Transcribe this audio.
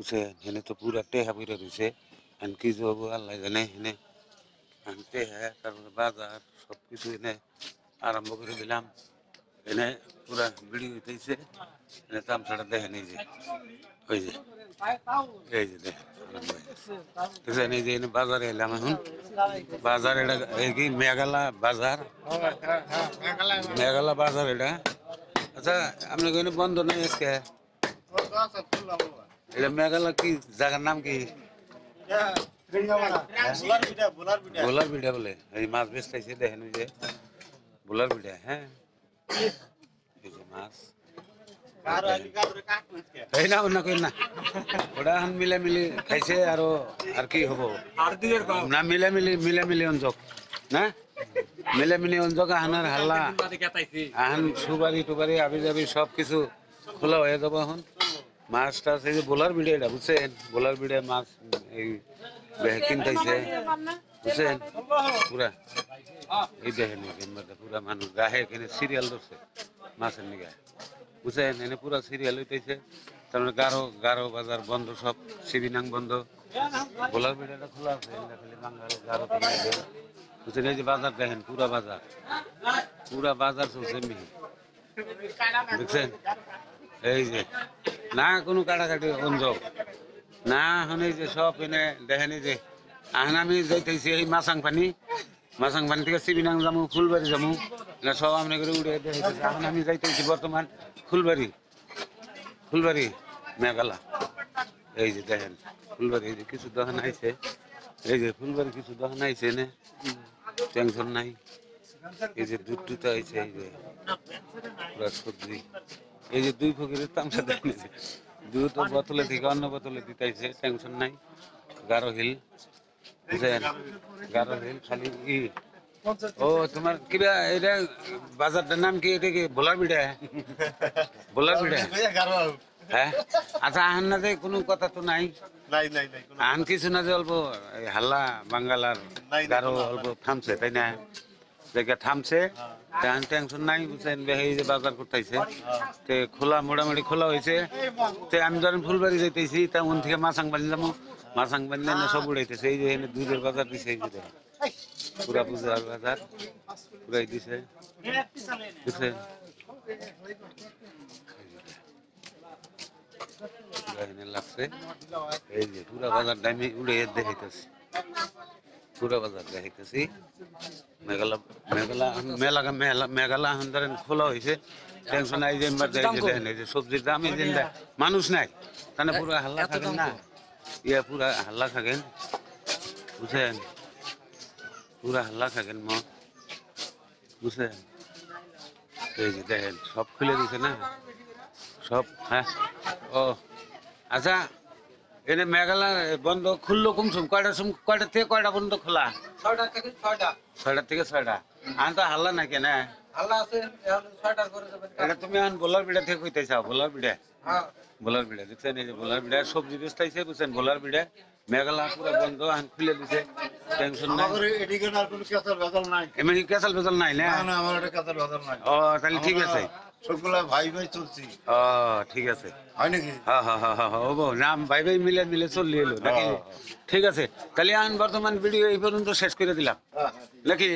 বুঝছে হেনে তো পুরা টেহা বইরা রয়েছে এখন কি যে হবো আল্লাহ জানে হেনে আনতে হ্যাঁ তারপরে বাজার সব কিছু এনে আরম্ভ করে দিলাম এনে পুরা বিড়ি হইতেছে এনে তামসাটা দেখেন এই যে ওই যে এই যে দেখেন আরম্ভ হয়ে গেছে। দেখছেন এই যে এনে বাজারে এলাম এখন বাজার এটা এই কি মেঘালা বাজার মেঘালা বাজার এটা আচ্ছা আপনার এখানে বন্ধ নেই আজকে এটা মেঘালয় কি জায়গার নাম কি বোলার বিড়া বলে এই মাছ বেচতেছে দেখেন ওই যে বোলার বিড়া হ্যাঁ এই যে মাছ এই না অন্য কই না ওটা এখন মিলে মিলি খাইছে আর কি হবো না মিলে মিলি অঞ্চক না মিলে মিলি অঞ্চক আহানের হাল্লা আহান সুবারি টুবারি আবি যাবি সব কিছু খোলা হয়ে যাবো এখন মাছ টাছ এই যে বোলার বিড়ে এটা বুঝছেন বোলার বিড়ে মাছ এই কিনতেছে বুঝছেন পুরা এই দেখেন পুরা মানুষ গাহে এখানে সিরিয়াল ধরছে মাছের নিগা বুঝছেন এনে পুরা সিরিয়াল হইতেছে তারপরে গারো বাজার বন্ধ সব সিবিনাং বন্ধ বোলার বিড়াটা খোলা আছে খালি বাঙালি গারো বুঝছেন এই যে বাজার দেখেন পুরা বাজার চলছে মিহি বুঝছেন এই যে না কোনো কাটাকাটি অঞ্জক না এখন এই যে সব এনে দেখেন এই যে এখন আমি যাইতেছি এই মাছাং পানি থেকে সিবিনাং যাবো ফুলবাড়ি যাবো না সব আপনি করে উড়ে দেখাইতেছে এখন আমি যাইতেছি বর্তমান ফুলবাড়ি মেঘালা এই যে দেখেন ফুলবাড়ি এই যে কিছু দোকান আইছে এই যে ফুলবাড়ি কিছু দোকান আইছে এনে টেনশন নাই এই যে দুধ টুত আইছে এই যে পুরা সবজি এই যে দুই ফকিরের তামসা দেখেন দুধ বোতলে থেকে অন্য বোতলে দিতেছে টেনশন নাই গারো হিল বুঝলেন গারো হিল খালি ই ও তোমার কিবা এটা বাজারটার নাম কি এটা কি বোলার বিড়া হ্যাঁ আচ্ছা আহান না যে কোনো কথা তো নাই আহান কিছু না যে অল্প হাল্লা বাঙ্গাল আর গারো অল্প থামছে তাই না জায়গা থামছে তেমন টেনশন নাই বুঝছেন এই যে বাজার করতেছে তে খোলা মোটামুটি খোলা হয়েছে তে আমি ধরেন ফুলবাড়ি যাইতেছি তেমন থেকে মাছাং বানি যাবো মাছাং বানি সব উড়াইতেছে এই যে এখানে দুধের বাজার দিছে এই যে পুরা পূজার বাজার পুরাই দিছে বুঝছেন লাগছে এই যে পুরা বাজার দামি উড়ে দেখাইতেছি পুরা বাজার দেখাইতেছি মেঘালা এখন ধরেন খোলা হয়েছে টেনশন এই যে সবজির দাম এই যে মানুষ নাই তাহলে পুরা হাল্লা থাকেন না পুরা হাল্লা থাকেন বুঝছেন পুরা হাল্লা থাকেন বুঝছেন এই যে দেখেন সব খুলে দিছে না সব হ্যাঁ ও আচ্ছা এনে মেঘালয় বন্ধ খুললো কুমসুম কয়টা থেকে কয়টা বন্ধ খোলা 6টা থেকে 6টা আমি তো হাল্লা না কেন এটা তুমি এখন বোলার বিড়া থেকে কইতেছ বোলার বিড়া দেখছেন এই যে বোলার বিড়া সবজি বেচতেছে বুঝছেন বোলার বিড়া মেঘালয় পুরো বন্ধ এখন খুলে দিছে টেনশন নাই এমনি কেসাল বেজাল নাই না ও তাহলে ঠিক আছে সবগুলা ভাই চলছি ও ঠিক আছে হয় নাকি হ্যাঁ হবো নাম ভাই মিলে চললি এলো নাকি ঠিক আছে তাহলে এখন বর্তমান ভিডিও এই পর্যন্ত শেষ করে দিলাম নাকি